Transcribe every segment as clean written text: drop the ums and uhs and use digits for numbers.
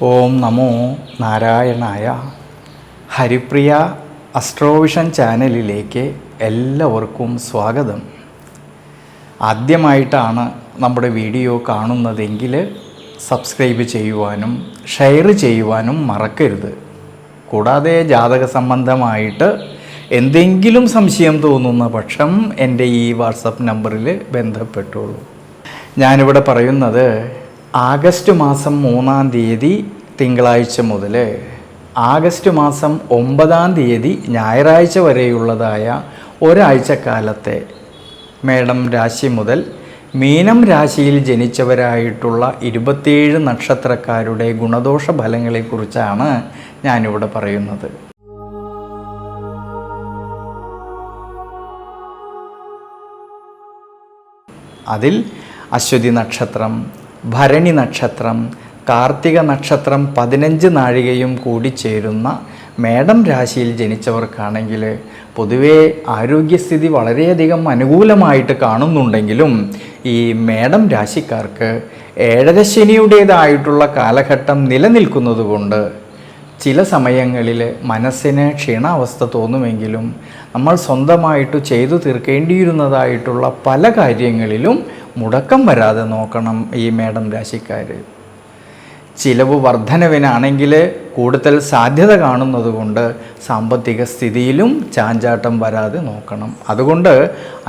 ഓം നമോ നാരായണായ. ഹരിപ്രിയ അസ്ട്രോവിഷൻ ചാനലിലേക്ക് എല്ലാവർക്കും സ്വാഗതം. ആദ്യമായിട്ടാണ് നമ്മുടെ വീഡിയോ കാണുന്നതെങ്കിൽ സബ്സ്ക്രൈബ് ചെയ്യുവാനും ഷെയർ ചെയ്യുവാനും മറക്കരുത്. കൂടാതെ ജാതക സംബന്ധമായിട്ട് എന്തെങ്കിലും സംശയം തോന്നുന്ന പക്ഷം എൻ്റെ ഈ വാട്സപ്പ് നമ്പറിൽ ബന്ധപ്പെട്ടോളൂ. ഞാനിവിടെ പറയുന്നത് ആഗസ്റ്റ് മാസം 3-ാം തീയതി തിങ്കളാഴ്ച മുതൽ ആഗസ്റ്റ് മാസം 9-ാം തീയതി ഞായറാഴ്ച വരെയുള്ളതായ ഒരാഴ്ചക്കാലത്തെ മേടം രാശി മുതൽ മീനം രാശിയിൽ ജനിച്ചവരായിട്ടുള്ള 27 നക്ഷത്രക്കാരുടെ ഗുണദോഷ ഫലങ്ങളെക്കുറിച്ചാണ് ഞാനിവിടെ പറയുന്നത്. അതിൽ അശ്വതി നക്ഷത്രം, ഭരണി നക്ഷത്രം, കാർത്തിക നക്ഷത്രം 15 നാഴികയും കൂടി ചേരുന്ന മേടം രാശിയിൽ ജനിച്ചവർക്കാണെങ്കിൽ പൊതുവേ ആരോഗ്യസ്ഥിതി വളരെയധികം അനുകൂലമായിട്ട് കാണുന്നുണ്ടെങ്കിലും ഈ മേടം രാശിക്കാർക്ക് 7ര ശനിയുടേതായിട്ടുള്ള കാലഘട്ടം നിലനിൽക്കുന്നതുകൊണ്ട് ചില സമയങ്ങളിൽ മനസ്സിന് ക്ഷീണാവസ്ഥ തോന്നുമെങ്കിലും നമ്മൾ സ്വന്തമായിട്ട് ചെയ്തു തീർക്കേണ്ടിയിരുന്നതായിട്ടുള്ള പല കാര്യങ്ങളിലും മുടക്കം വരാതെ നോക്കണം ഈ മേടം രാശിക്കാർ. ചിലവ് വർധനവിനാണെങ്കിൽ കൂടുതൽ സാധ്യത കാണുന്നതുകൊണ്ട് സാമ്പത്തിക സ്ഥിതിയിലും ചാഞ്ചാട്ടം വരാതെ നോക്കണം. അതുകൊണ്ട്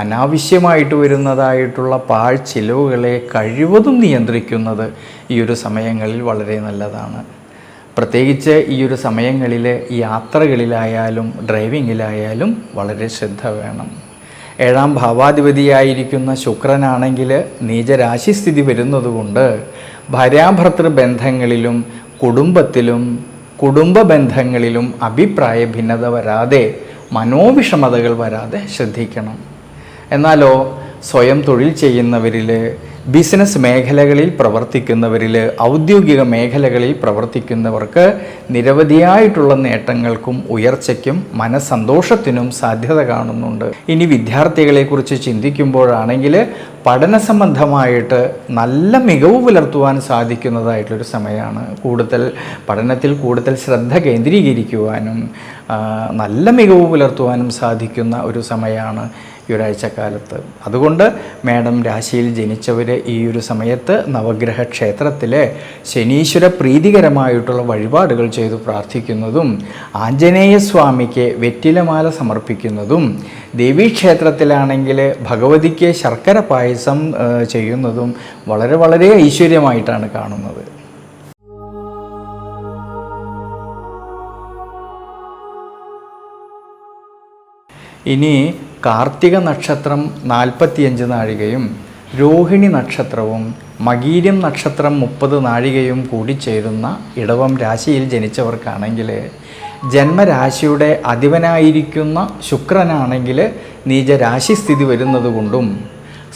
അനാവശ്യമായിട്ട് വരുന്നതായിട്ടുള്ള പാഴ്ചിലവുകളെ കഴിവതും നിയന്ത്രിക്കുന്നത് ഈ ഒരു സമയങ്ങളിൽ വളരെ നല്ലതാണ്. പ്രത്യേകിച്ച് ഈ ഒരു സമയങ്ങളിൽ യാത്രകളിലായാലും ഡ്രൈവിങ്ങിലായാലും വളരെ ശ്രദ്ധ വേണം. 7ാം ഭാവാധിപതിയായിരിക്കുന്ന ശുക്രനാണെങ്കിൽ നീചരാശിസ്ഥിതി വരുന്നതുകൊണ്ട് ഭാര്യാഭർത്തൃ ബന്ധങ്ങളിലും കുടുംബത്തിലും കുടുംബ ബന്ധങ്ങളിലും അഭിപ്രായ ഭിന്നത വരാതെ മനോവിഷമതകൾ വരാതെ ശ്രദ്ധിക്കണം. എന്നാലോ സ്വയം തൊഴിൽ ചെയ്യുന്നവരിൽ, ബിസിനസ് മേഖലകളിൽ പ്രവർത്തിക്കുന്നവരിൽ, ഔദ്യോഗിക മേഖലകളിൽ പ്രവർത്തിക്കുന്നവർക്ക് നിരവധിയായിട്ടുള്ള നേട്ടങ്ങൾക്കും ഉയർച്ചയ്ക്കും മനസ്സന്തോഷത്തിനും സാധ്യത കാണുന്നുണ്ട്. ഇനി വിദ്യാർത്ഥികളെക്കുറിച്ച് ചിന്തിക്കുമ്പോഴാണെങ്കിൽ പഠന സംബന്ധമായിട്ട് നല്ല മികവ് പുലർത്തുവാൻ സാധിക്കുന്നതായിട്ടുള്ളൊരു സമയമാണ്. പഠനത്തിൽ കൂടുതൽ ശ്രദ്ധ കേന്ദ്രീകരിക്കുവാനും നല്ല മികവ് പുലർത്തുവാനും സാധിക്കുന്ന ഒരു സമയമാണ് ഈ ഒരാഴ്ചക്കാലത്ത്. അതുകൊണ്ട് മേടം രാശിയിൽ ജനിച്ചവർ ഈ ഒരു സമയത്ത് നവഗ്രഹ ക്ഷേത്രത്തിലെ ശനീശ്വര പ്രീതികരമായിട്ടുള്ള വഴിപാടുകൾ ചെയ്തു പ്രാർത്ഥിക്കുന്നതും ആഞ്ജനേയ സ്വാമിക്ക് വെറ്റിലമാല സമർപ്പിക്കുന്നതും ദേവീക്ഷേത്രത്തിലാണെങ്കിൽ ഭഗവതിക്ക് ശർക്കര പായസം ചെയ്യുന്നതും വളരെ വളരെ ഐശ്വര്യമായിട്ടാണ് കാണുന്നത്. ഇനി കാർത്തിക നക്ഷത്രം 45 നാഴികയും രോഹിണി നക്ഷത്രവും മകീരം നക്ഷത്രം 30 നാഴികയും കൂടി ചേരുന്ന ഇടവം രാശിയിൽ ജനിച്ചവർക്കാണെങ്കിൽ ജന്മരാശിയുടെ അധിപനായിരിക്കുന്ന ശുക്രനാണെങ്കിൽ നീചരാശിസ്ഥിതി വരുന്നതുകൊണ്ടും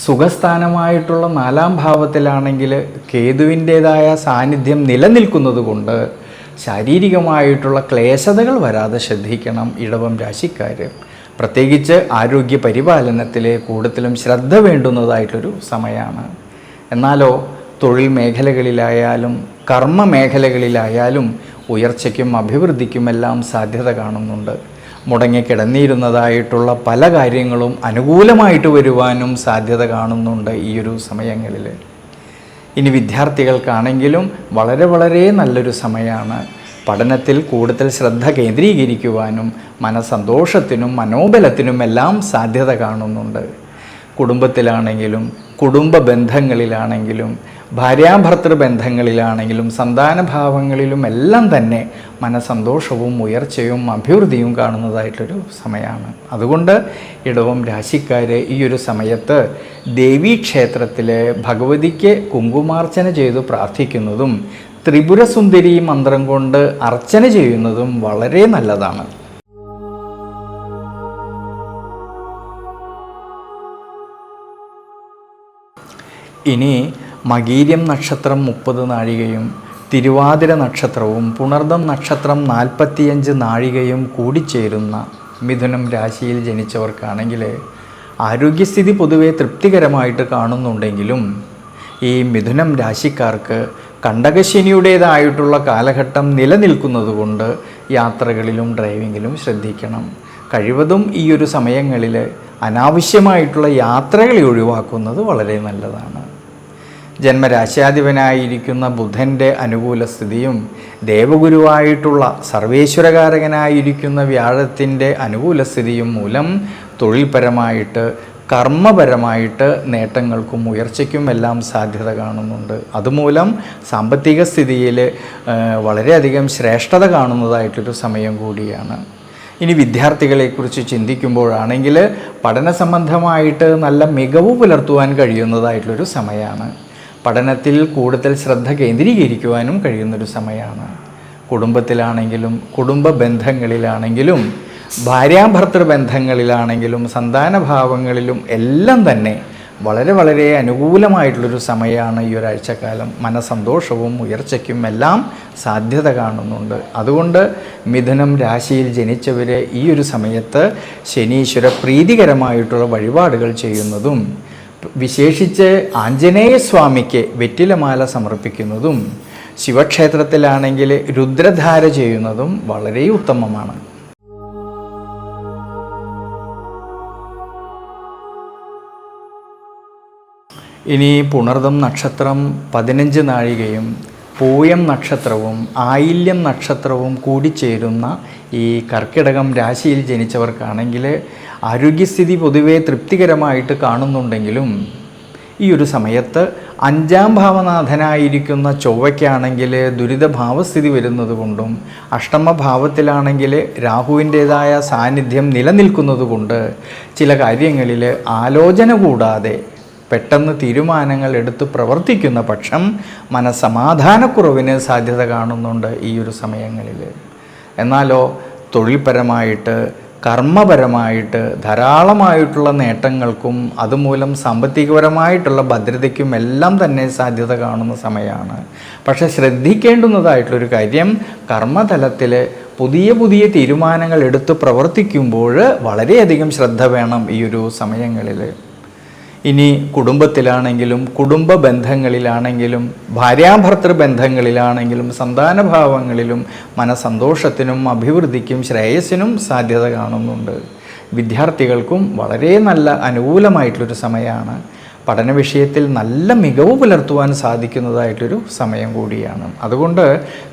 സുഖസ്ഥാനമായിട്ടുള്ള 4ാം ഭാവത്തിലാണെങ്കിൽ കേതുവിൻ്റേതായ സാന്നിധ്യം നിലനിൽക്കുന്നതുകൊണ്ട് ശാരീരികമായിട്ടുള്ള ക്ലേശതകൾ വരാതെ ശ്രദ്ധിക്കണം ഇടവം രാശിക്കാർ. പ്രത്യേകിച്ച് ആരോഗ്യ പരിപാലനത്തിൽ കൂടുതലും ശ്രദ്ധ വേണ്ടുന്നതായിട്ടൊരു സമയമാണ്. എന്നാലോ തൊഴിൽ മേഖലകളിലായാലും കർമ്മ മേഖലകളിലായാലും ഉയർച്ചയ്ക്കും അഭിവൃദ്ധിക്കുമെല്ലാം സാധ്യത കാണുന്നുണ്ട്. മുടങ്ങിക്കിടന്നിരുന്നതായിട്ടുള്ള പല കാര്യങ്ങളും അനുകൂലമായിട്ട് വരുവാനും സാധ്യത കാണുന്നുണ്ട് ഈ ഒരു സമയങ്ങളിൽ. ഇനി വിദ്യാർത്ഥികൾക്കാണെങ്കിലും വളരെ വളരെ നല്ലൊരു സമയമാണ്. പഠനത്തിൽ കൂടുതൽ ശ്രദ്ധ കേന്ദ്രീകരിക്കുവാനും മനസ്സന്തോഷത്തിനും മനോബലത്തിനുമെല്ലാം സാധ്യത കാണുന്നുണ്ട്. കുടുംബത്തിലാണെങ്കിലും കുടുംബ ബന്ധങ്ങളിലാണെങ്കിലും ഭാര്യാഭർത്തൃ ബന്ധങ്ങളിലാണെങ്കിലും സന്താനഭാവങ്ങളിലും എല്ലാം തന്നെ മനസ്സന്തോഷവും ഉയർച്ചയും അഭിവൃദ്ധിയും കാണുന്നതായിട്ടൊരു സമയമാണ്. അതുകൊണ്ട് ഇടവം രാശിക്കാർ ഈ ഒരു സമയത്ത് ദേവീക്ഷേത്രത്തിൽ ഭഗവതിക്ക് കുങ്കുമാർച്ചന ചെയ്തു പ്രാർത്ഥിക്കുന്നതും ത്രിപുരസുന്ദരി മന്ത്രം കൊണ്ട് അർച്ചന ചെയ്യുന്നതും വളരെ നല്ലതാണ്. ഇനി മകീരം നക്ഷത്രം 30 നാഴികയും തിരുവാതിര നക്ഷത്രവും പുണർദം നക്ഷത്രം 45 നാഴികയും കൂടിച്ചേരുന്ന മിഥുനം രാശിയിൽ ജനിച്ചവർക്കാണെങ്കിൽ ആരോഗ്യസ്ഥിതി പൊതുവെ തൃപ്തികരമായിട്ട് കാണുന്നുണ്ടെങ്കിലും ഈ മിഥുനം രാശിക്കാർക്ക് കണ്ടകശനിയുടേതായിട്ടുള്ള കാലഘട്ടം നിലനിൽക്കുന്നതുകൊണ്ട് യാത്രകളിലും ഡ്രൈവിങ്ങിലും ശ്രദ്ധിക്കണം. കഴിവതും ഈ ഒരു സമയങ്ങളിൽ അനാവശ്യമായിട്ടുള്ള യാത്രകളെ ഒഴിവാക്കുന്നത് വളരെ നല്ലതാണ്. ജന്മരാശ്യാധിപനായിരിക്കുന്ന ബുധൻ്റെ അനുകൂല സ്ഥിതിയും ദേവഗുരുവായിട്ടുള്ള സർവേശ്വരകാരകനായിരിക്കുന്ന വ്യാഴത്തിൻ്റെ അനുകൂല സ്ഥിതിയും മൂലം തൊഴിൽപരമായിട്ട് കർമ്മപരമായിട്ട് നേട്ടങ്ങൾക്കും ഉയർച്ചയ്ക്കും എല്ലാം സാധ്യത കാണുന്നുണ്ട്. അതുമൂലം സാമ്പത്തിക സ്ഥിതിയിൽ വളരെയധികം ശ്രേഷ്ഠത കാണുന്നതായിട്ടൊരു സമയം കൂടിയാണ്. ഇനി വിദ്യാർത്ഥികളെക്കുറിച്ച് ചിന്തിക്കുമ്പോഴാണെങ്കിൽ പഠന സംബന്ധമായിട്ട് നല്ല മികവ് പുലർത്തുവാൻ കഴിയുന്നതായിട്ടുള്ളൊരു സമയമാണ്. പഠനത്തിൽ കൂടുതൽ ശ്രദ്ധ കേന്ദ്രീകരിക്കുവാനും കഴിയുന്നൊരു സമയമാണ്. കുടുംബത്തിലാണെങ്കിലും കുടുംബ ബന്ധങ്ങളിലാണെങ്കിലും ഭാര്യാഭർത്തൃ ബന്ധങ്ങളിലാണെങ്കിലും സന്താനഭാവങ്ങളിലും എല്ലാം തന്നെ വളരെ അനുകൂലമായിട്ടുള്ളൊരു സമയമാണ് ഈ ഒരാഴ്ചക്കാലം. മനസന്തോഷവും ഉയർച്ചയ്ക്കും എല്ലാം സാധ്യത കാണുന്നുണ്ട്. അതുകൊണ്ട് മിഥുനം രാശിയിൽ ജനിച്ചവരെ ഈ ഒരു സമയത്ത് ശനീശ്വര പ്രീതികരമായിട്ടുള്ള വഴിപാടുകൾ ചെയ്യുന്നതും വിശേഷിച്ച് ആഞ്ജനേയ സ്വാമിക്ക് വെറ്റിലമാല സമർപ്പിക്കുന്നതും ശിവക്ഷേത്രത്തിലാണെങ്കിൽ രുദ്രധാര ചെയ്യുന്നതും വളരെ ഉത്തമമാണ്. ഇനി പുണർദം നക്ഷത്രം 15 നാഴികയും പൂയം നക്ഷത്രവും ആയില്യം നക്ഷത്രവും കൂടിച്ചേരുന്ന ഈ കർക്കിടകം രാശിയിൽ ജനിച്ചവർക്കാണെങ്കിൽ ആരോഗ്യസ്ഥിതി പൊതുവേ തൃപ്തികരമായിട്ട് കാണുന്നുണ്ടെങ്കിലും ഈ ഒരു സമയത്ത് 5ാം ഭാവനാഥനായിരിക്കുന്ന ചൊവ്വയ്ക്കാണെങ്കിൽ ദുരിതഭാവസ്ഥിതി വരുന്നത് കൊണ്ടും അഷ്ടമഭാവത്തിലാണെങ്കിൽ രാഹുവിൻ്റേതായ സാന്നിധ്യം നിലനിൽക്കുന്നത് കൊണ്ട് ചില കാര്യങ്ങളിൽ ആലോചന കൂടാതെ പെട്ടെന്ന് തീരുമാനങ്ങൾ എടുത്ത് പ്രവർത്തിക്കുന്ന പക്ഷം മനസ്സമാധാനക്കുറവിന് സാധ്യത കാണുന്നുണ്ട് ഈ ഒരു സമയങ്ങളിൽ. എന്നാലോ തൊഴിൽപരമായിട്ട് കർമ്മപരമായിട്ട് ധാരാളമായിട്ടുള്ള നേട്ടങ്ങൾക്കും അതുമൂലം സാമ്പത്തികപരമായിട്ടുള്ള ഭദ്രതയ്ക്കും എല്ലാം തന്നെ സാധ്യത കാണുന്ന സമയമാണ്. പക്ഷേ ശ്രദ്ധിക്കേണ്ടുന്നതായിട്ടുള്ളൊരു കാര്യം കർമ്മതലത്തിൽ പുതിയ തീരുമാനങ്ങൾ എടുത്ത് പ്രവർത്തിക്കുമ്പോൾ വളരെയധികം ശ്രദ്ധ വേണം ഈ ഒരു സമയങ്ങളിൽ. ഇനി കുടുംബത്തിലാണെങ്കിലും കുടുംബ ബന്ധങ്ങളിലാണെങ്കിലും ഭാര്യാഭർത്തൃ ബന്ധങ്ങളിലാണെങ്കിലും സന്താനഭാവങ്ങളിലും മനസന്തോഷത്തിനും അഭിവൃദ്ധിക്കും ശ്രേയസ്സിനും സാധ്യത കാണുന്നുണ്ട്. വിദ്യാർത്ഥികൾക്കും വളരെ നല്ല അനുകൂലമായിട്ടുള്ളൊരു സമയമാണ്. പഠന വിഷയത്തിൽ നല്ല മികവ് പുലർത്തുവാൻ സാധിക്കുന്നതായിട്ടൊരു സമയം കൂടിയാണ്. അതുകൊണ്ട്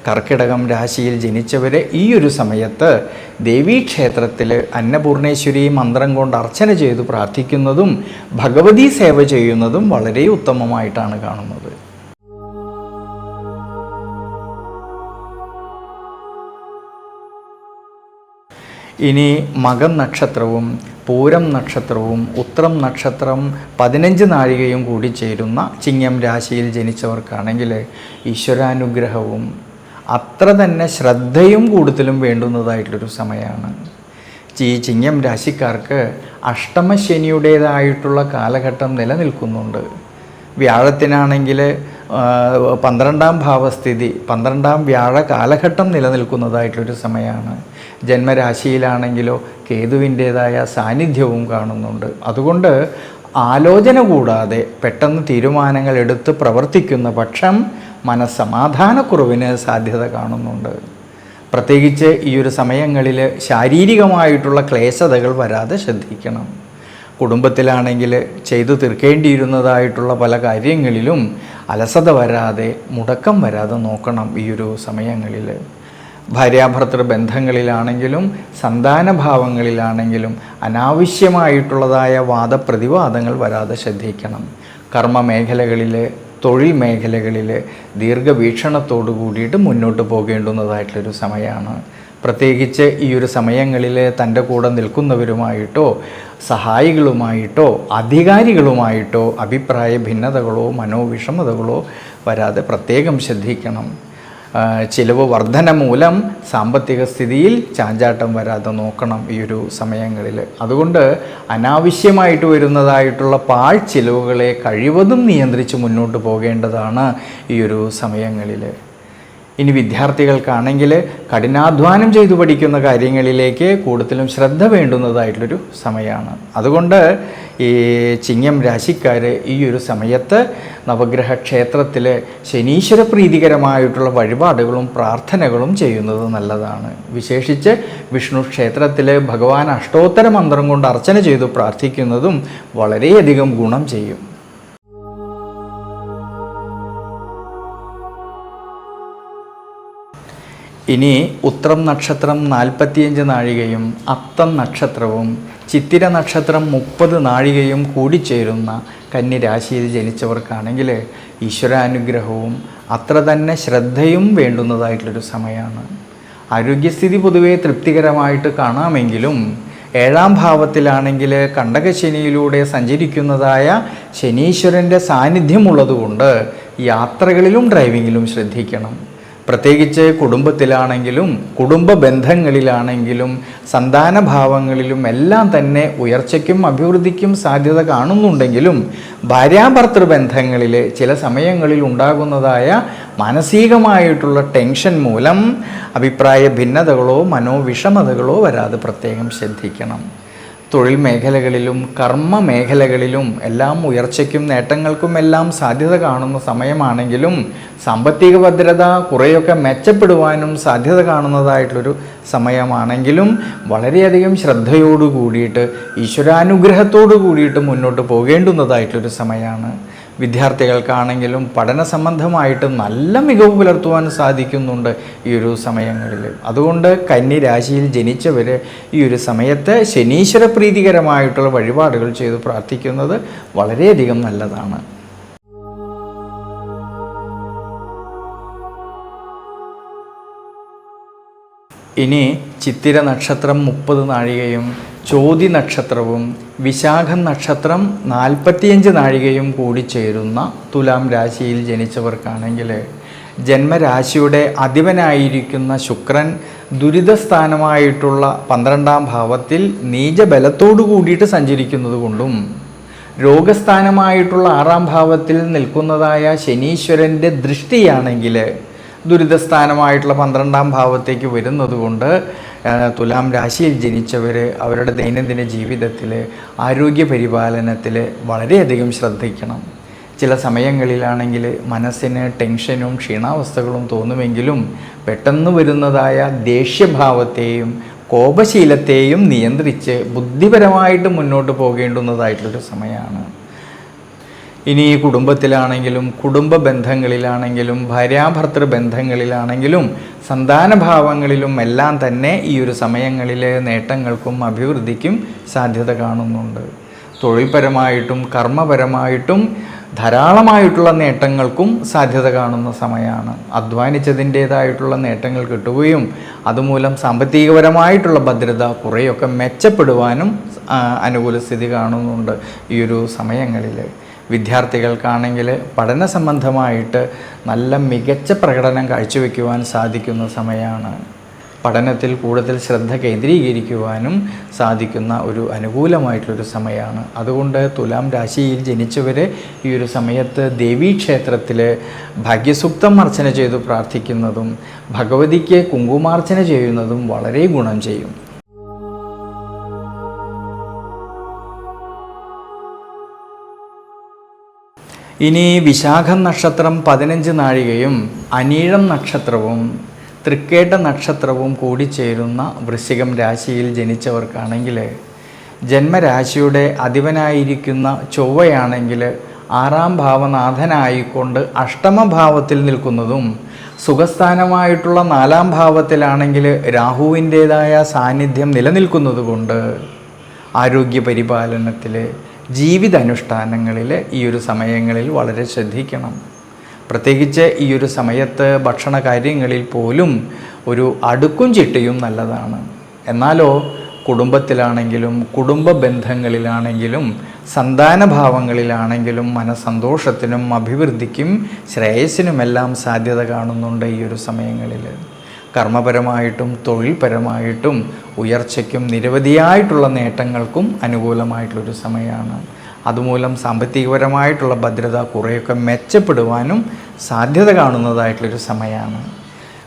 കർക്കിടകം രാശിയിൽ ജനിച്ചവരെ ഈ ഒരു സമയത്ത് ദേവീക്ഷേത്രത്തിൽ അന്നപൂർണേശ്വരി മന്ത്രം കൊണ്ട് അർച്ചന ചെയ്തു പ്രാർത്ഥിക്കുന്നതും ഭഗവതി സേവ ചെയ്യുന്നതും വളരെ ഉത്തമമായിട്ടാണ് കാണുന്നത്. ഇനി മകം നക്ഷത്രവും പൂരം നക്ഷത്രവും ഉത്രം നക്ഷത്രം 15 നാഴികയും കൂടി ചേരുന്ന ചിങ്ങം രാശിയിൽ ജനിച്ചവർക്കാണെങ്കിൽ ഈശ്വരാനുഗ്രഹവും അത്ര തന്നെ ശ്രദ്ധയും കൂടുതലും വേണ്ടുന്നതായിട്ടുള്ളൊരു സമയമാണ്. ഈ ചിങ്ങം രാശിക്കാർക്ക് അഷ്ടമശനിയുടേതായിട്ടുള്ള കാലഘട്ടം നിലനിൽക്കുന്നുണ്ട്. വ്യാഴത്തിനാണെങ്കിൽ 12ാം ഭാവസ്ഥിതി 12ാം വ്യാഴ കാലഘട്ടം നിലനിൽക്കുന്നതായിട്ടൊരു സമയമാണ്. ജന്മരാശിയിലാണെങ്കിലോ കേതുവിൻ്റേതായ സാന്നിധ്യവും കാണുന്നുണ്ട്. അതുകൊണ്ട് ആലോചന കൂടാതെ പെട്ടെന്ന് തീരുമാനങ്ങൾ എടുത്ത് പ്രവർത്തിക്കുന്ന പക്ഷം മനസ്സമാധാനക്കുറവിന് സാധ്യത കാണുന്നുണ്ട്. പ്രത്യേകിച്ച് ഈ ഒരു സമയങ്ങളിൽ ശാരീരികമായിട്ടുള്ള ക്ലേശതകൾ വരാതെ ശ്രദ്ധിക്കണം. കുടുംബത്തിലാണെങ്കിൽ ചെയ്തു തീർക്കേണ്ടിയിരുന്നതായിട്ടുള്ള പല കാര്യങ്ങളിലും അലസത വരാതെ മുടക്കം വരാതെ നോക്കണം ഈ ഒരു സമയങ്ങളിൽ. ഭാര്യാഭർത്തൃ ബന്ധങ്ങളിലാണെങ്കിലും സന്താനഭാവങ്ങളിലാണെങ്കിലും അനാവശ്യമായിട്ടുള്ളതായ വാദപ്രതിവാദങ്ങൾ വരാതെ ശ്രദ്ധിക്കണം. കർമ്മ മേഖലകളിൽ തൊഴിൽ മേഖലകളിൽ ദീർഘവീക്ഷണത്തോടു കൂടിയിട്ട് മുന്നോട്ട് പോകേണ്ടുന്നതായിട്ടുള്ളൊരു സമയമാണ്. പ്രത്യേകിച്ച് ഈ ഒരു സമയങ്ങളിൽ തൻ്റെ കൂടെ നിൽക്കുന്നവരുമായിട്ടോ സഹായികളുമായിട്ടോ അധികാരികളുമായിട്ടോ അഭിപ്രായ ഭിന്നതകളോ മനോവിഷമതകളോ വരാതെ പ്രത്യേകം ശ്രദ്ധിക്കണം. ചിലവ് വർധന മൂലം സാമ്പത്തിക സ്ഥിതിയിൽ ചാഞ്ചാട്ടം വരാതെ നോക്കണം ഈ ഒരു സമയങ്ങളിൽ. അതുകൊണ്ട് അനാവശ്യമായിട്ട് വരുന്നതായിട്ടുള്ള പാഴ്ചിലവുകളെ കഴിവതും നിയന്ത്രിച്ച് മുന്നോട്ട് പോകേണ്ടതാണ് ഈ ഒരു സമയങ്ങളിൽ. ഇനി വിദ്യാർത്ഥികൾക്കാണെങ്കിൽ കഠിനാധ്വാനം ചെയ്തു പഠിക്കുന്ന കാര്യങ്ങളിലേക്ക് കൂടുതലും ശ്രദ്ധ വേണ്ടുന്നതായിട്ടുള്ളൊരു സമയമാണ്. അതുകൊണ്ട് ഈ ചിങ്ങം രാശിക്കാർ ഈ ഒരു സമയത്ത് നവഗ്രഹ ക്ഷേത്രത്തിൽ ശനീശ്വര പ്രീതികരമായിട്ടുള്ള വഴിപാടുകളും പ്രാർത്ഥനകളും ചെയ്യുന്നത് നല്ലതാണ്. വിശേഷിച്ച് വിഷ്ണു ക്ഷേത്രത്തിൽ ഭഗവാൻ അഷ്ടോത്തര മന്ത്രം കൊണ്ട് അർച്ചന ചെയ്തു പ്രാർത്ഥിക്കുന്നതും വളരെയധികം ഗുണം ചെയ്യും. ഇനി ഉത്രം നക്ഷത്രം 45 നാഴികയും അത്തം നക്ഷത്രവും ചിത്തിര നക്ഷത്രം 30 നാഴികയും കൂടിച്ചേരുന്ന കന്നിരാശിയിൽ ജനിച്ചവർക്കാണെങ്കിൽ ഈശ്വരാനുഗ്രഹവും അത്ര തന്നെ ശ്രദ്ധയും വേണ്ടുന്നതായിട്ടുള്ളൊരു സമയമാണ്. ആരോഗ്യസ്ഥിതി പൊതുവേ തൃപ്തികരമായിട്ട് കാണാമെങ്കിലും 7ാം ഭാവത്തിലാണെങ്കിൽ കണ്ടകശനിയിലൂടെ സഞ്ചരിക്കുന്നതായ ശനീശ്വരൻ്റെ സാന്നിധ്യമുള്ളതുകൊണ്ട് യാത്രകളിലും ഡ്രൈവിങ്ങിലും ശ്രദ്ധിക്കണം. പ്രത്യേകിച്ച് കുടുംബത്തിലാണെങ്കിലും കുടുംബ ബന്ധങ്ങളിലാണെങ്കിലും സന്താനഭാവങ്ങളിലും എല്ലാം തന്നെ ഉയർച്ചയ്ക്കും അഭിവൃദ്ധിക്കും സാധ്യത കാണുന്നുണ്ടെങ്കിലും ഭാര്യാഭർത്തൃ ബന്ധങ്ങളിൽ ചില സമയങ്ങളിൽ ഉണ്ടാകുന്നതായ മാനസികമായിട്ടുള്ള ടെൻഷൻ മൂലം അഭിപ്രായ ഭിന്നതകളോ മനോവിഷമതകളോ വരാതെ പ്രത്യേകം ശ്രദ്ധിക്കണം. തൊഴിൽ മേഖലകളിലും കർമ്മ മേഖലകളിലും എല്ലാം ഉയർച്ചയ്ക്കും നേട്ടങ്ങൾക്കും എല്ലാം സാധ്യത കാണുന്ന സമയമാണെങ്കിലും സാമ്പത്തിക ഭദ്രത കുറേയൊക്കെ മെച്ചപ്പെടുവാനും സാധ്യത കാണുന്നതായിട്ടുള്ളൊരു സമയമാണെങ്കിലും വളരെയധികം ശ്രദ്ധയോടു കൂടിയിട്ട് ഈശ്വരാനുഗ്രഹത്തോടു കൂടിയിട്ട് മുന്നോട്ട് പോകേണ്ടുന്നതായിട്ടുള്ളൊരു സമയമാണ്. വിദ്യാർത്ഥികൾക്കാണെങ്കിലും പഠന സംബന്ധമായിട്ട് നല്ല മികവ് പുലർത്തുവാൻ സാധിക്കുന്നുണ്ട് ഈ ഒരു സമയങ്ങളിൽ. അതുകൊണ്ട് കന്നി രാശിയിൽ ജനിച്ചവർ ഈ ഒരു സമയത്ത് ശനീശ്വര പ്രീതികരമായിട്ടുള്ള വഴിപാടുകൾ ചെയ്ത് പ്രാർത്ഥിക്കുന്നത് വളരെയധികം നല്ലതാണ്. ഇനി ചിത്തിര നക്ഷത്രം 30 നാഴികയും ചോതി നക്ഷത്രവും വിശാഖം നക്ഷത്രം 45 നാഴികയും കൂടി ചേരുന്ന തുലാം രാശിയിൽ ജനിച്ചവർക്കാണെങ്കിൽ ജന്മരാശിയുടെ അധിപനായിരിക്കുന്ന ശുക്രൻ ദുരിതസ്ഥാനമായിട്ടുള്ള 12ാം ഭാവത്തിൽ നീചബലത്തോടു കൂടിയിട്ട് സഞ്ചരിക്കുന്നത് കൊണ്ടും രോഗസ്ഥാനമായിട്ടുള്ള 6ാം ഭാവത്തിൽ നിൽക്കുന്നതായ ശനീശ്വരൻ്റെ ദൃഷ്ടിയാണെങ്കിൽ ദുരിതസ്ഥാനമായിട്ടുള്ള 12ാം ഭാവത്തേക്ക് വരുന്നത് കൊണ്ട് തുലാം രാശിയിൽ ജനിച്ചവർ അവരുടെ ദൈനംദിന ജീവിതത്തിൽ ആരോഗ്യ പരിപാലനത്തിൽ വളരെയധികം ശ്രദ്ധിക്കണം. ചില സമയങ്ങളിലാണെങ്കിൽ മനസ്സിന് ടെൻഷനും ക്ഷീണാവസ്ഥകളും തോന്നുമെങ്കിലും പെട്ടെന്ന് വരുന്നതായ ദേഷ്യഭാവത്തെയും കോപശീലത്തെയും നിയന്ത്രിച്ച് ബുദ്ധിപരമായിട്ട് മുന്നോട്ട് പോകേണ്ടുന്നതായിട്ടുള്ളൊരു സമയമാണ്. ഇനി കുടുംബത്തിലാണെങ്കിലും കുടുംബ ബന്ധങ്ങളിലാണെങ്കിലും ഭാര്യാഭർത്തൃ ബന്ധങ്ങളിലാണെങ്കിലും സന്താനഭാവങ്ങളിലും എല്ലാം തന്നെ ഈ ഒരു സമയങ്ങളിൽ നേട്ടങ്ങൾക്കും അഭിവൃദ്ധിക്കും സാധ്യത കാണുന്നുണ്ട്. തൊഴിൽപരമായിട്ടും കർമ്മപരമായിട്ടും ധാരാളമായിട്ടുള്ള നേട്ടങ്ങൾക്കും സാധ്യത കാണുന്ന സമയമാണ്. അധ്വാനിച്ചതിൻ്റേതായിട്ടുള്ള നേട്ടങ്ങൾ കിട്ടുകയും അതുമൂലം സാമ്പത്തികപരമായിട്ടുള്ള ഭദ്രത കുറേയൊക്കെ മെച്ചപ്പെടുവാനും അനുകൂല സ്ഥിതി കാണുന്നുണ്ട് ഈ ഒരു സമയങ്ങളിൽ. വിദ്യാർത്ഥികൾക്കാണെങ്കിൽ പഠന സംബന്ധമായിട്ട് നല്ല മികച്ച പ്രകടനം കാഴ്ചവെക്കുവാൻ സാധിക്കുന്ന സമയമാണ്. പഠനത്തിൽ കൂടുതൽ ശ്രദ്ധ കേന്ദ്രീകരിക്കുവാനും സാധിക്കുന്ന ഒരു അനുകൂലമായിട്ടുള്ളൊരു സമയമാണ്. അതുകൊണ്ട് തുലാം രാശിയിൽ ജനിച്ചവർ ഈ ഒരു സമയത്ത് ദേവീക്ഷേത്രത്തിൽ ഭാഗ്യസൂക്തം അർച്ചന ചെയ്തു പ്രാർത്ഥിക്കുന്നതും ഭഗവതിക്ക് കുങ്കുമാർച്ചന ചെയ്യുന്നതും വളരെ ഗുണം ചെയ്യും. ഇനി വിശാഖം നക്ഷത്രം 15 നാഴികയും അനീഴം നക്ഷത്രവും തൃക്കേട്ട നക്ഷത്രവും കൂടിച്ചേരുന്ന വൃശ്ചികം രാശിയിൽ ജനിച്ചവർക്കാണെങ്കിൽ ജന്മരാശിയുടെ അധിപനായിരിക്കുന്ന ചൊവ്വയാണെങ്കിൽ 6ാം ഭാവനാഥനായിക്കൊണ്ട് അഷ്ടമഭാവത്തിൽ നിൽക്കുന്നതും സുഖസ്ഥാനമായിട്ടുള്ള 4ാം ഭാവത്തിലാണെങ്കിൽ രാഹുവിൻ്റേതായ സാന്നിധ്യം നിലനിൽക്കുന്നത് കൊണ്ട് ആരോഗ്യ പരിപാലനത്തിൽ ജീവിതാനുഷ്ഠാനങ്ങളിൽ ഈ ഒരു സമയങ്ങളിൽ വളരെ ശ്രദ്ധിക്കണം. പ്രത്യേകിച്ച് ഈ ഒരു സമയത്ത് ഭക്ഷണ കാര്യങ്ങളിൽ പോലും ഒരു അടുക്കും ചിട്ടയും നല്ലതാണ്. എന്നാലോ കുടുംബത്തിലാണെങ്കിലും കുടുംബ ബന്ധങ്ങളിലാണെങ്കിലും സന്താനഭാവങ്ങളിലാണെങ്കിലും മനസ്സന്തോഷത്തിനും അഭിവൃദ്ധിക്കും ശ്രേയസ്സിനുമെല്ലാം സാധ്യത കാണുന്നുണ്ട് ഈ ഒരു സമയങ്ങളിൽ. കർമ്മപരമായിട്ടും തൊഴിൽപരമായിട്ടും ഉയർച്ചയ്ക്കും നിരവധിയായിട്ടുള്ള നേട്ടങ്ങൾക്കും അനുകൂലമായിട്ടുള്ളൊരു സമയമാണ്. അതുമൂലം സാമ്പത്തികപരമായിട്ടുള്ള ഭദ്രത കുറേയൊക്കെ മെച്ചപ്പെടുവാനും സാധ്യത കാണുന്നതായിട്ടുള്ളൊരു സമയമാണ്.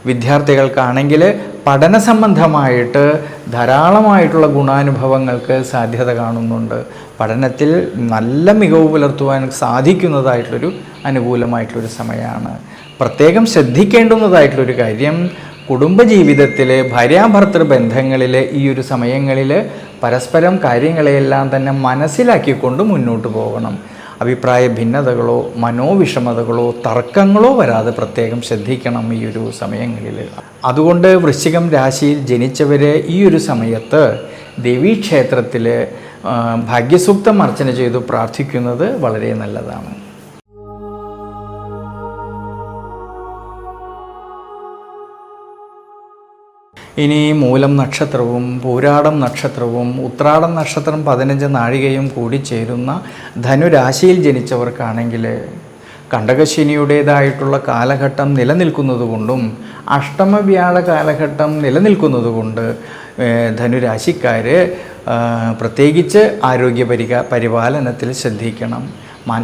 വിദ്യാർത്ഥികൾക്കാണെങ്കിൽ പഠന സംബന്ധമായിട്ട് ധാരാളമായിട്ടുള്ള ഗുണാനുഭവങ്ങൾക്ക് സാധ്യത കാണുന്നുണ്ട്. പഠനത്തിൽ നല്ല മികവ് പുലർത്തുവാൻ സാധിക്കുന്നതായിട്ടുള്ളൊരു അനുകൂലമായിട്ടുള്ളൊരു സമയമാണ്. പ്രത്യേകം ശ്രദ്ധിക്കേണ്ടുന്നതായിട്ടുള്ളൊരു കാര്യം, കുടുംബജീവിതത്തിൽ ഭാര്യാഭർത്തൃ ബന്ധങ്ങളിൽ ഈ ഒരു സമയങ്ങളിൽ പരസ്പരം കാര്യങ്ങളെയെല്ലാം തന്നെ മനസ്സിലാക്കിക്കൊണ്ട് മുന്നോട്ട് പോകണം. അഭിപ്രായ ഭിന്നതകളോ മനോവിഷമതകളോ തർക്കങ്ങളോ വരാതെ പ്രത്യേകം ശ്രദ്ധിക്കണം ഈ ഒരു സമയങ്ങളിൽ. അതുകൊണ്ട് വൃശ്ചികം രാശിയിൽ ജനിച്ചവർ ഈ ഒരു സമയത്ത് ദേവീക്ഷേത്രത്തിൽ ഭാഗ്യസൂക്തം അർച്ചന ചെയ്തു പ്രാർത്ഥിക്കുന്നത് വളരെ നല്ലതാണ്. ഇനി മൂലം നക്ഷത്രവും പൂരാടം നക്ഷത്രവും ഉത്രാടം നക്ഷത്രം 15 നാഴികയും കൂടി ചേരുന്ന ധനുരാശിയിൽ ജനിച്ചവർക്കാണെങ്കിൽ കണ്ടകശനിയുടേതായിട്ടുള്ള കാലഘട്ടം നിലനിൽക്കുന്നതുകൊണ്ടും അഷ്ടമവ്യാഴ കാലഘട്ടം നിലനിൽക്കുന്നതുകൊണ്ട് ധനുരാശിക്കാർ പ്രത്യേകിച്ച് ആരോഗ്യ പരിപാലനത്തിൽ ശ്രദ്ധിക്കണം.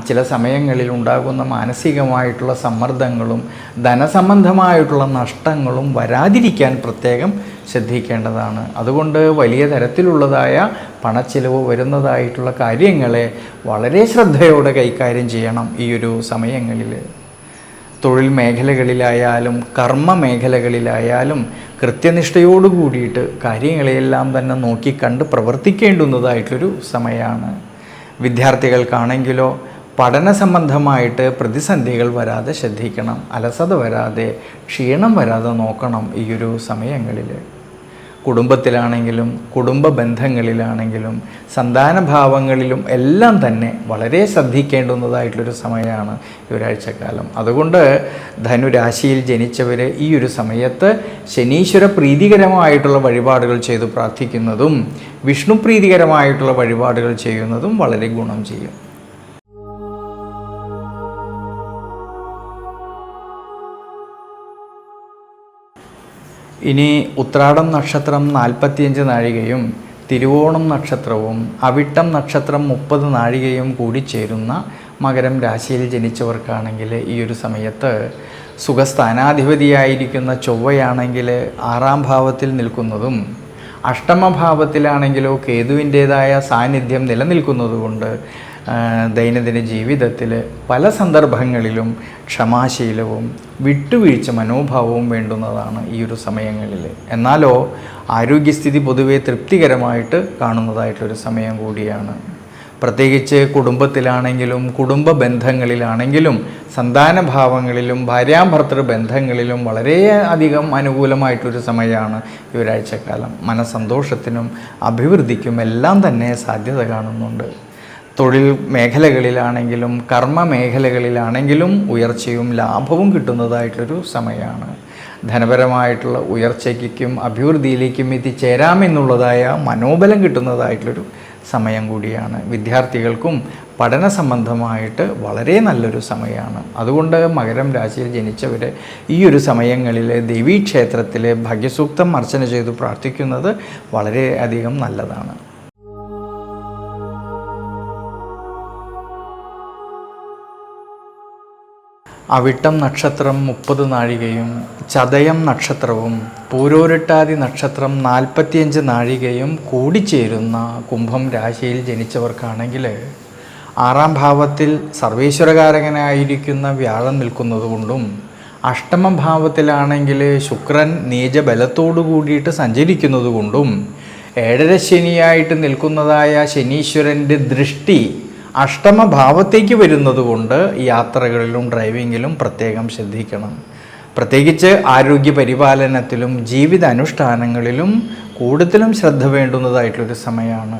ചില സമയങ്ങളിൽ ഉണ്ടാകുന്ന മാനസികമായിട്ടുള്ള സമ്മർദ്ദങ്ങളും ധനസംബന്ധമായിട്ടുള്ള നഷ്ടങ്ങളും വരാതിരിക്കാൻ പ്രത്യേകം ശ്രദ്ധിക്കേണ്ടതാണ്. അതുകൊണ്ട് വലിയ തരത്തിലുള്ളതായ പണച്ചിലവ് വരുന്നതായിട്ടുള്ള കാര്യങ്ങളെ വളരെ ശ്രദ്ധയോടെ കൈകാര്യം ചെയ്യണം ഈ ഒരു സമയങ്ങളിൽ. തൊഴിൽ മേഖലകളിലായാലും കർമ്മ മേഖലകളിലായാലും കൃത്യനിഷ്ഠയോടു കൂടിയിട്ട് കാര്യങ്ങളെയെല്ലാം തന്നെ നോക്കിക്കണ്ട് പ്രവർത്തിക്കേണ്ടുന്നതായിട്ടൊരു സമയമാണ്. വിദ്യാർത്ഥികൾക്കാണെങ്കിലോ പഠന സംബന്ധമായിട്ട് പ്രതിസന്ധികൾ വരാതെ ശ്രദ്ധിക്കണം. അലസത വരാതെ ക്ഷീണം വരാതെ നോക്കണം ഈ ഒരു സമയങ്ങളിൽ. കുടുംബത്തിലാണെങ്കിലും കുടുംബ ബന്ധങ്ങളിലാണെങ്കിലും സന്താനഭാവങ്ങളിലും എല്ലാം തന്നെ വളരെ ശ്രദ്ധിക്കേണ്ടുന്നതായിട്ടുള്ളൊരു സമയമാണ് ഈ ഒരാഴ്ചക്കാലം. അതുകൊണ്ട് ധനുരാശിയിൽ ജനിച്ചവർ ഈ ഒരു സമയത്ത് ശനീശ്വര പ്രീതികരമായിട്ടുള്ള വഴിപാടുകൾ ചെയ്തു പ്രാർത്ഥിക്കുന്നതും വിഷ്ണു പ്രീതികരമായിട്ടുള്ള വഴിപാടുകൾ ചെയ്യുന്നതും വളരെ ഗുണം ചെയ്യും. ഇനി ഉത്രാടം നക്ഷത്രം 45 നാഴികയും തിരുവോണം നക്ഷത്രവും അവിട്ടം നക്ഷത്രം 30 നാഴികയും കൂടി ചേരുന്ന മകരം രാശിയിൽ ജനിച്ചവർക്കാണെങ്കിൽ ഈ ഒരു സമയത്ത് സുഖസ്ഥാനാധിപതിയായിരിക്കുന്ന ചൊവ്വയാണെങ്കിൽ 6-ാം ഭാവത്തിൽ നിൽക്കുന്നതും അഷ്ടമഭാവത്തിലാണെങ്കിലോ കേതുവിൻ്റേതായ സാന്നിധ്യം നിലനിൽക്കുന്നതുകൊണ്ട് ദൈനംദിന ജീവിതത്തിൽ പല സന്ദർഭങ്ങളിലും ക്ഷമാശീലവും വിട്ടുവീഴ്ച മനോഭാവവും വേണ്ടുന്നതാണ് ഈ ഒരു സമയങ്ങളിൽ. എന്നാലോ ആരോഗ്യസ്ഥിതി പൊതുവെ തൃപ്തികരമായിട്ട് കാണുന്നതായിട്ടൊരു സമയം കൂടിയാണ്. പ്രത്യേകിച്ച് കുടുംബത്തിലാണെങ്കിലും കുടുംബ ബന്ധങ്ങളിലാണെങ്കിലും സന്താനഭാവങ്ങളിലും ഭാര്യാഭർത്തൃ ബന്ധങ്ങളിലും വളരെയധികം അനുകൂലമായിട്ടൊരു സമയമാണ് ഈ ഒരാഴ്ചക്കാലം. മനസ്സന്തോഷത്തിനും അഭിവൃദ്ധിക്കും എല്ലാം തന്നെ സാധ്യത കാണുന്നുണ്ട്. തൊഴിൽ മേഖലകളിലാണെങ്കിലും കർമ്മ മേഖലകളിലാണെങ്കിലും ഉയർച്ചയും ലാഭവും കിട്ടുന്നതായിട്ടൊരു സമയമാണ്. ധനപരമായിട്ടുള്ള ഉയർച്ചയ്ക്കും അഭിവൃദ്ധിയിലേക്കും എത്തിച്ചേരാമെന്നുള്ളതായ മനോബലം കിട്ടുന്നതായിട്ടുള്ളൊരു സമയം കൂടിയാണ്. വിദ്യാർത്ഥികൾക്കും പഠന സംബന്ധമായിട്ട് വളരെ നല്ലൊരു സമയമാണ്. അതുകൊണ്ട് മകരം രാശിയിൽ ജനിച്ചവർ ഈ ഒരു സമയങ്ങളിൽ ദേവീക്ഷേത്രത്തിൽ ഭാഗ്യസൂക്തം അർച്ചന ചെയ്തു പ്രാർത്ഥിക്കുന്നത് വളരെയധികം നല്ലതാണ്. അവിട്ടം നക്ഷത്രം 30 നാഴികയും ചതയം നക്ഷത്രവും പൂരോരുട്ടാതി നക്ഷത്രം 45 നാഴികയും കൂടിച്ചേരുന്ന കുംഭം രാശിയിൽ ജനിച്ചവർക്കാണെങ്കിൽ 6-ാം ഭാവത്തിൽ സർവേശ്വരകാരകനായിരിക്കുന്ന വ്യാഴം നിൽക്കുന്നതുകൊണ്ടും അഷ്ടമഭാവത്തിലാണെങ്കിൽ ശുക്രൻ നീചബലത്തോടു കൂടിയിട്ട് സഞ്ചരിക്കുന്നതുകൊണ്ടും 7ര ശനിയായിട്ട് നിൽക്കുന്നതായ ശനീശ്വരൻ്റെ ദൃഷ്ടി അഷ്ടമഭാവത്തേക്ക് വരുന്നത് കൊണ്ട് യാത്രകളിലും ഡ്രൈവിങ്ങിലും പ്രത്യേകം ശ്രദ്ധിക്കണം. പ്രത്യേകിച്ച് ആരോഗ്യ പരിപാലനത്തിലും ജീവിത അനുഷ്ഠാനങ്ങളിലും കൂടുതലും ശ്രദ്ധ വേണ്ടുന്നതായിട്ടുള്ളൊരു സമയമാണ്.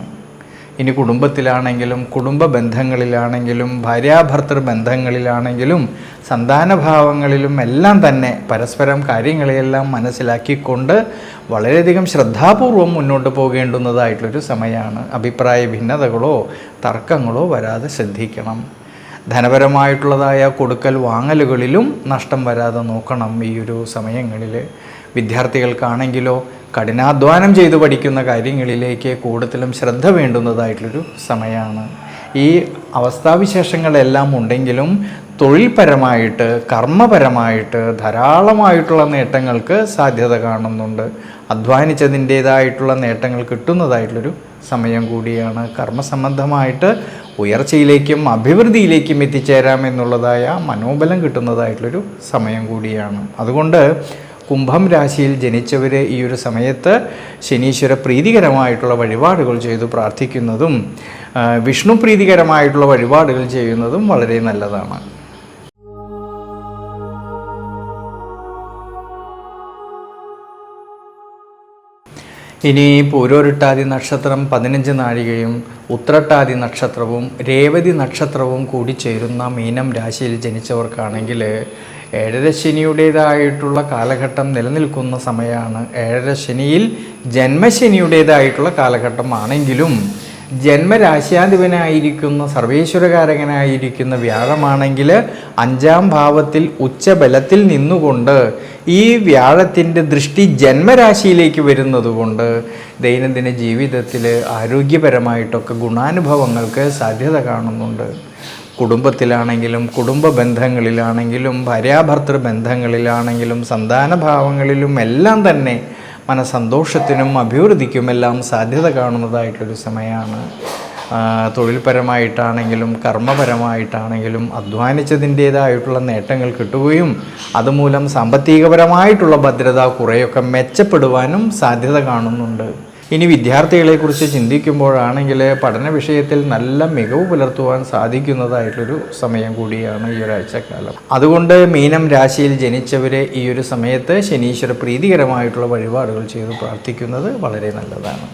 ഇനി കുടുംബത്തിലാണെങ്കിലും കുടുംബ ബന്ധങ്ങളിലാണെങ്കിലും ഭാര്യാഭർത്തൃ ബന്ധങ്ങളിലാണെങ്കിലും സന്താനഭാവങ്ങളിലും എല്ലാം തന്നെ പരസ്പരം കാര്യങ്ങളെയെല്ലാം മനസ്സിലാക്കിക്കൊണ്ട് വളരെയധികം ശ്രദ്ധാപൂർവം മുന്നോട്ട് പോകേണ്ടുന്നതായിട്ടുള്ളൊരു സമയമാണ്. അഭിപ്രായ ഭിന്നതകളോ തർക്കങ്ങളോ വരാതെ ശ്രദ്ധിക്കണം. ധനപരമായിട്ടുള്ളതായ കൊടുക്കൽ വാങ്ങലുകളിലും നഷ്ടം വരാതെ നോക്കണം ഈ ഒരു സമയങ്ങളിൽ. വിദ്യാർത്ഥികൾക്കാണെങ്കിലോ കഠിനാധ്വാനം ചെയ്തു പഠിക്കുന്ന കാര്യങ്ങളിലേക്ക് കൂടുതലും ശ്രദ്ധ വേണ്ടുന്നതായിട്ടുള്ളൊരു സമയമാണ്. ഈ അവസ്ഥാവിശേഷങ്ങളെല്ലാം ഉണ്ടെങ്കിലും തൊഴിൽപരമായിട്ട് കർമ്മപരമായിട്ട് ധാരാളമായിട്ടുള്ള നേട്ടങ്ങൾക്ക് സാധ്യത കാണുന്നുണ്ട്. അധ്വാനിച്ചതിൻ്റേതായിട്ടുള്ള നേട്ടങ്ങൾ കിട്ടുന്നതായിട്ടുള്ളൊരു സമയം കൂടിയാണ്. കർമ്മസംബന്ധമായിട്ട് ഉയർച്ചയിലേക്കും അഭിവൃദ്ധിയിലേക്കും എത്തിച്ചേരാമെന്നുള്ളതായ മനോബലം കിട്ടുന്നതായിട്ടുള്ളൊരു സമയം കൂടിയാണ്. അതുകൊണ്ട് കുംഭം രാശിയിൽ ജനിച്ചവർ ഈ ഒരു സമയത്ത് ശനീശ്വര പ്രീതികരമായിട്ടുള്ള വഴിപാടുകൾ ചെയ്തു പ്രാർത്ഥിക്കുന്നതും വിഷ്ണു പ്രീതികരമായിട്ടുള്ള വഴിപാടുകൾ ചെയ്യുന്നതും വളരെ നല്ലതാണ്. ഇനി പൂരോരുട്ടാതി നക്ഷത്രം 15 നാഴികയും ഉത്രട്ടാതി നക്ഷത്രവും രേവതി നക്ഷത്രവും കൂടി ചേരുന്ന മീനം രാശിയിൽ ജനിച്ചവർക്കാണെങ്കിൽ ഏഴരശനിയുടേതായിട്ടുള്ള കാലഘട്ടം നിലനിൽക്കുന്ന സമയമാണ്. ഏഴരശനിയിൽ ജന്മശനിയുടേതായിട്ടുള്ള കാലഘട്ടമാണെങ്കിലും ജന്മരാശ്യാധിപനായിരിക്കുന്ന സർവേശ്വരകാരകനായിരിക്കുന്ന വ്യാഴമാണെങ്കിൽ 5-ാം ഭാവത്തിൽ ഉച്ചബലത്തിൽ നിന്നുകൊണ്ട് ഈ വ്യാഴത്തിൻ്റെ ദൃഷ്ടി ജന്മരാശിയിലേക്ക് വരുന്നതുകൊണ്ട് ദൈനംദിന ജീവിതത്തിൽ ആരോഗ്യപരമായിട്ടൊക്കെ ഗുണാനുഭവങ്ങൾക്ക് സാധ്യത കാണുന്നുണ്ട്. കുടുംബത്തിലാണെങ്കിലും കുടുംബ ബന്ധങ്ങളിലാണെങ്കിലും ഭാര്യാഭർത്തൃ ബന്ധങ്ങളിലാണെങ്കിലും സന്താനഭാവങ്ങളിലും എല്ലാം തന്നെ മനസ്സന്തോഷത്തിനും അഭിവൃദ്ധിക്കുമെല്ലാം സാധ്യത കാണുന്നതായിട്ടൊരു സമയമാണ്. തൊഴിൽപരമായിട്ടാണെങ്കിലും കർമ്മപരമായിട്ടാണെങ്കിലും അധ്വാനിച്ചതിൻ്റേതായിട്ടുള്ള നേട്ടങ്ങൾ കിട്ടുകയും അതുമൂലം സാമ്പത്തികപരമായിട്ടുള്ള ഭദ്രത കുറേയൊക്കെ മെച്ചപ്പെടുവാനും സാധ്യത കാണുന്നുണ്ട്. ഇനി വിദ്യാർത്ഥികളെക്കുറിച്ച് ചിന്തിക്കുമ്പോഴാണെങ്കിൽ പഠന വിഷയത്തിൽ നല്ല മികവ് പുലർത്തുവാൻ സാധിക്കുന്നതായിട്ടൊരു സമയം കൂടിയാണ് ഈ ഒരാഴ്ചക്കാലം. അതുകൊണ്ട് മീനം രാശിയിൽ ജനിച്ചവരെ ഈ ഒരു സമയത്ത് ശനീശ്വര പ്രീതികരമായിട്ടുള്ള വഴിപാടുകൾ ചെയ്ത് പ്രാർത്ഥിക്കുന്നത് വളരെ നല്ലതാണ്.